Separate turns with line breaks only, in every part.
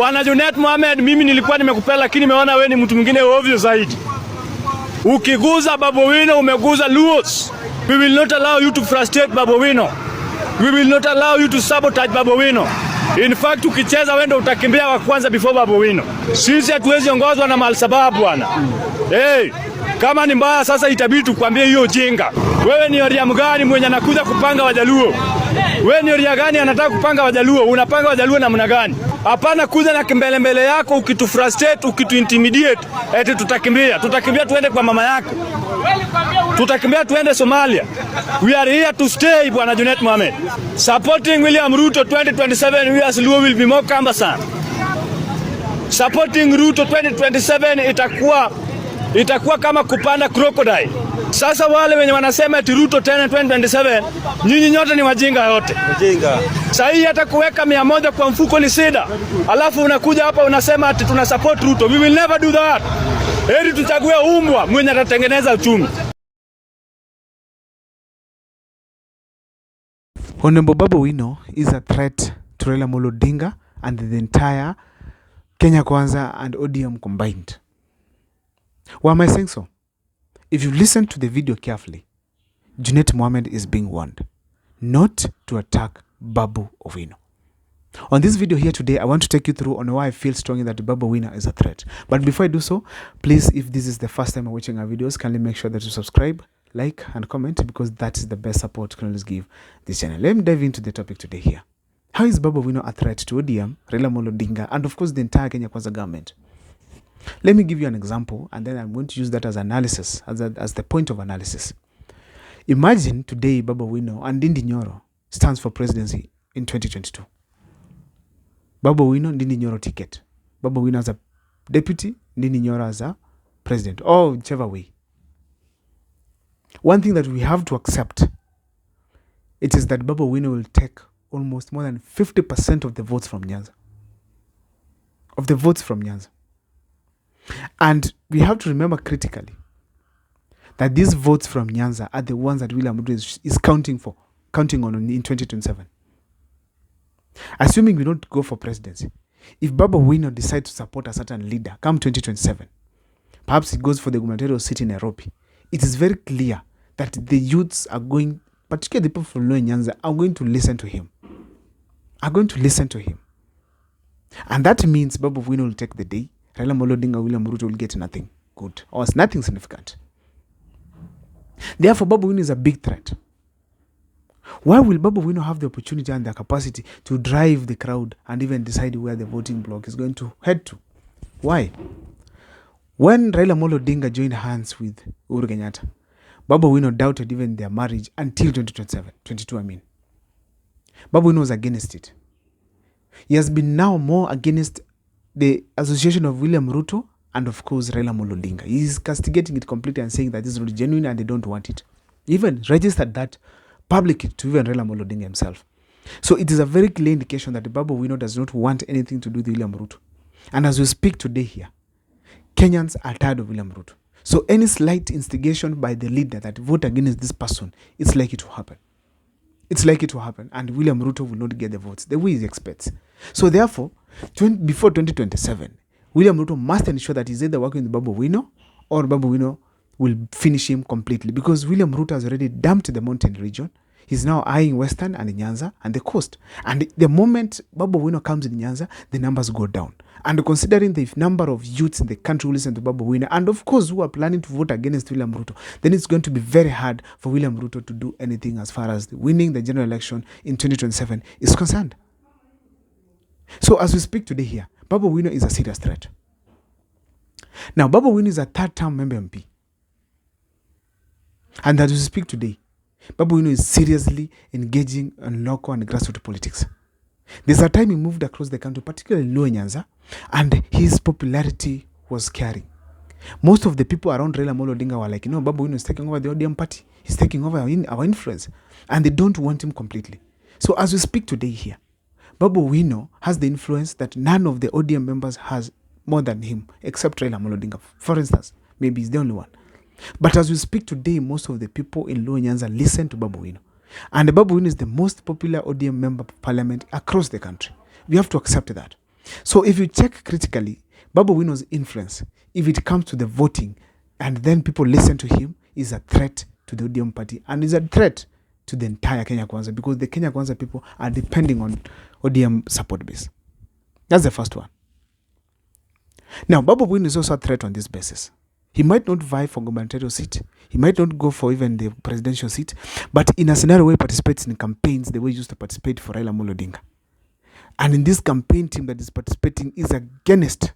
Bwana Junet Mohamed, mimi nilikuwa nimekupenda lakini nimeona wewe ni mtu mwingine ovyo zaidi. Ukiguza Babu Owino umeguza Luos. We will not allow you to frustrate Babu Owino. We will not allow you to sabotage Babu Owino. In fact, ukicheza wendo utakimbia wa kwanza before Babu Owino. Sisi hatuwezi ongozwa na malsababu bwana. Kama ni mbaya sasa itabidi tukwambie hiyo jinga. Wewe ni oria mgani mwenye anakuja kupanga Wajaluo? Wewe ni oria gani anataka kupanga Wajaluo? Unapanga Wajaluo namna gani? Hapana kuja na mbele yako ukitufrustrate, ukituintimidate, eti tutakimbia. Tutakimbia tuende kwa mama yako. Tutakimbia tuende Somalia. We are here to stay, Bwana Junet Mohamed. Supporting William Ruto 2027 we as Luo will be more cumbersome. Supporting Ruto 2027 itakuwa kama kupanda crocodile. Sasa wale wenye wanasema ati Ruto tena 2027, nyinyi nyote ni wajinga yote. Wajinga. Sasa hii hata kuweka 100 kwa mfuko ni shida. Alafu unakuja hapa unasema ati tuna support Ruto. We will never do that. Heri tuchague umbwa mwenye atatengeneza uchumi.
Honorable Babu Owino is a threat to Raila Amolo Odinga and the entire Kenya Kwanza and ODM combined. Why am I saying so? If you listen to the video carefully, Junet Mohamed is being warned not to attack Babu Owino. On this video here today, I want to take you through on why I feel strongly that Babu Owino is a threat. But before I do so, please, if this is the first time you're watching our videos, kindly make sure that you subscribe, like, and comment, because that is the best support you can always give this channel. Let me dive into the topic today here. How is Babu Owino a threat to ODM, Raila Amolo Odinga, and of course the entire Kenya Kwanza government? Let me give you an example, and then I'm going to use that as analysis, as the point of analysis. Imagine today Babu Owino and Ndindi Nyoro stands for presidency in 2022. Babu Owino, Ndindi Nyoro ticket. Babu Owino as a deputy, Ndindi Nyoro as a president, or whichever way. One thing that we have to accept, it is that Babu Owino will take almost more than 50% of the votes from Nyanza. And we have to remember critically that these votes from Nyanza are the ones that William Ruto is counting on in 2027. Assuming we don't go for presidency, if Babu Owino decides to support a certain leader come 2027, perhaps it goes for the gubernatorial seat in Nairobi, it is very clear that the youths are going, particularly the people from Nyanza, are going to listen to him. And that means Babu Owino will take the day. Raila Amolo Odinga, William Ruto will get nothing good or nothing significant. Therefore, Babu Owino is a big threat. Why will Babu Owino have the opportunity and the capacity to drive the crowd and even decide where the voting bloc is going to head to? Why? When Raila Amolo Odinga joined hands with Uhuru Kenyatta, Babu Owino doubted even their marriage until 2022. Babu Owino was against it. He has been now more against the association of William Ruto and of course Raila Amolo Odinga. He is castigating it completely and saying that this is not genuine and they don't want it. He even registered that publicly to even Raila Amolo Odinga himself. So it is a very clear indication that Babu Owino does not want anything to do with William Ruto. And as we speak today here, Kenyans are tired of William Ruto. So any slight instigation by the leader that vote against this person, it's likely to happen. And William Ruto will not get the votes the way he expects. So therefore, before 2027, William Ruto must ensure that he's either working with Babu Owino or Babu Owino will finish him completely, because William Ruto has already dumped the mountain region. He's now eyeing Western and Nyanza and the coast. And the moment Babu Owino comes in Nyanza, the numbers go down. And considering the number of youths in the country who listen to Babu Owino, and of course who are planning to vote against William Ruto, then it's going to be very hard for William Ruto to do anything as far as winning the general election in 2027 is concerned. So as we speak today here, Babu Owino is a serious threat. Now, Babu Owino is a third-term member MP. And as we speak today, Babu Owino is seriously engaging in local and grassroots politics. There's a time he moved across the country, particularly in Nyanza, and his popularity was carrying. Most of the people around Raila Amolo Odinga were like, Babu Owino is taking over the ODM party. He's taking over our influence. And they don't want him completely. So as we speak today here, Babu Owino has the influence that none of the ODM members has more than him, except Raila Amolo Odinga. For instance, maybe he's the only one. But as we speak today, most of the people in Nyanza listen to Babu Owino. And Babu Owino is the most popular ODM member of parliament across the country. We have to accept that. So if you check critically, Babu Wino's influence, if it comes to the voting, and then people listen to him, is a threat to the ODM party and is a threat to the entire Kenya Kwanza, because the Kenya Kwanza people are depending on ODM support base. That's the first one. Now, Babu Wino is also a threat on this basis. He might not vie for gubernatorial seat. He might not go for even the presidential seat. But in a scenario where he participates in campaigns the way he used to participate for Raila Amolo Odinga, and in this campaign team that is participating is against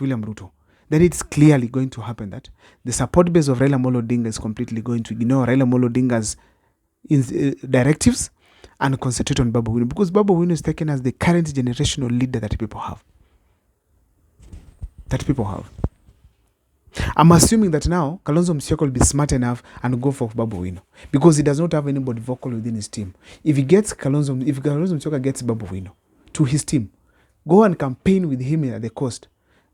William Ruto, then it's clearly going to happen that the support base of Raila Amolo Odinga is completely going to ignore Raila Amolo Odinga's directives and concentrate on Babu Wino, because Babu Wino is taken as the current generational leader that people have. I'm assuming that now Kalonzo Musyoka will be smart enough and go for Babu Wino, because he does not have anybody vocal within his team. If Kalonzo Musyoka gets Babu Wino to his team, go and campaign with him at the coast,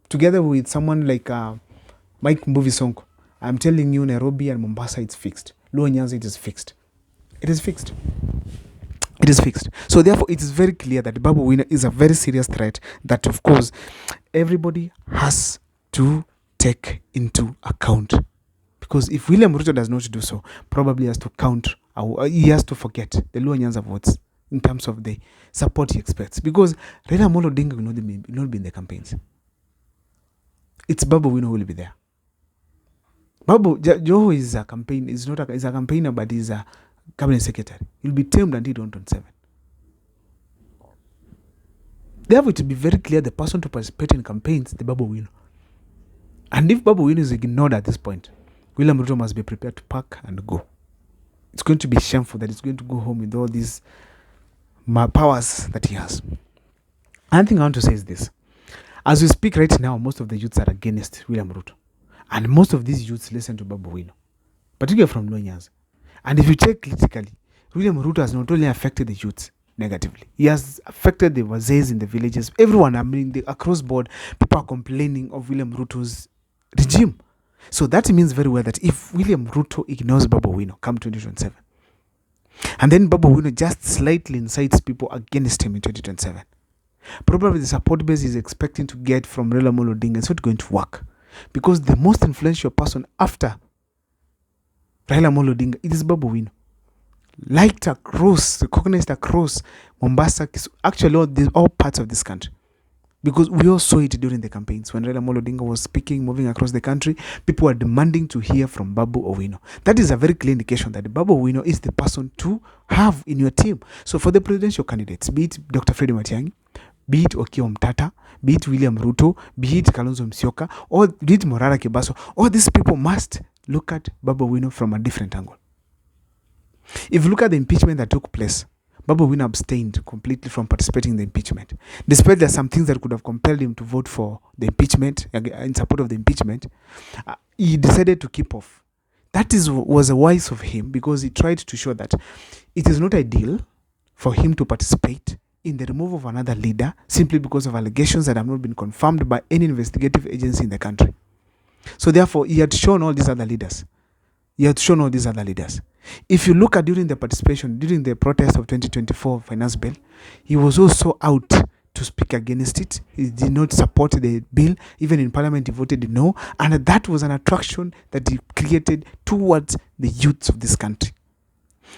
together with someone like Mike Mbuvi Sonko. I'm telling you, Nairobi and Mombasa, it's fixed. Luo Nyanza, it is fixed. It is fixed. So therefore, it is very clear that Babu Wino is a very serious threat that, of course, everybody has to take into account. Because if William Ruto does not do so, probably has to count, he has to forget the Luo Nyanza votes in terms of the support he expects. Because Raila Amolo Odinga will not be in the campaigns. It's Babu Wino who will be there. Joho is a campaigner, but he's a cabinet secretary. He'll be termed until 2027. Therefore, it will be very clear the person to participate in campaigns, the Babu Wino. And if Babu Wino is ignored at this point, William Ruto must be prepared to pack and go. It's going to be shameful that he's going to go home with all these powers that he has. Another thing I want to say is this. As we speak right now, most of the youths are against William Ruto. And most of these youths listen to Babu Wino, particularly from Luo Nyanza. And if you check critically, William Ruto has not only affected the youths negatively, he has affected the wazees in the villages. Everyone, across board, people are complaining of William Ruto's regime. So that means very well that if William Ruto ignores Babu Wino come 2027, and then Babu Wino just slightly incites people against him in 2027, probably the support base is expecting to get from Raila Amolo Odinga is not going to work. Because the most influential person after Raila Amolo Odinga, it is Babu Wino. Recognized across Mombasa, actually all parts of this country. Because we all saw it during the campaigns. When Raila Amolo Odinga was speaking, moving across the country, people were demanding to hear from Babu Owino. That is a very clear indication that Babu Owino is the person to have in your team. So for the presidential candidates, be it Dr. Freddy Matiang'i, be it Okiya Omtata, be it William Ruto, be it Kalonzo Musyoka, or be it Morara Kibaso, all these people must look at Babu Owino from a different angle. If you look at the impeachment that took place, Babu Owino abstained completely from participating in the impeachment. Despite there are some things that could have compelled him to vote for the impeachment, in support of the impeachment, he decided to keep off. That was wise of him, because he tried to show that it is not ideal for him to participate in the removal of another leader simply because of allegations that have not been confirmed by any investigative agency in the country. So therefore, he had shown all these other leaders. If you look at during the protest of 2024 finance bill, he was also out to speak against it. He did not support the bill. Even in parliament, he voted no. And that was an attraction that he created towards the youths of this country.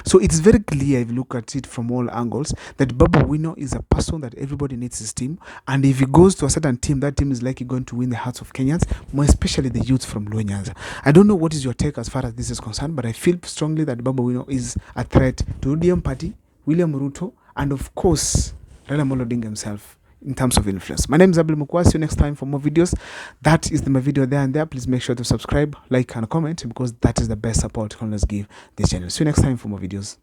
So it's very clear, if you look at it from all angles, that Babu Wino is a person that everybody needs his team. And if he goes to a certain team, that team is likely going to win the hearts of Kenyans, more especially the youth from Luo Nyanza. I don't know what is your take as far as this is concerned, but I feel strongly that Babu Wino is a threat to ODM party, William Ruto, and of course, Raila Amolo Odinga himself in terms of influence. My name is Abel Mukwa. See you next time for more videos. That is my video there and there. Please make sure to subscribe, like, and comment, because that is the best support you can always give this channel. See you next time for more videos.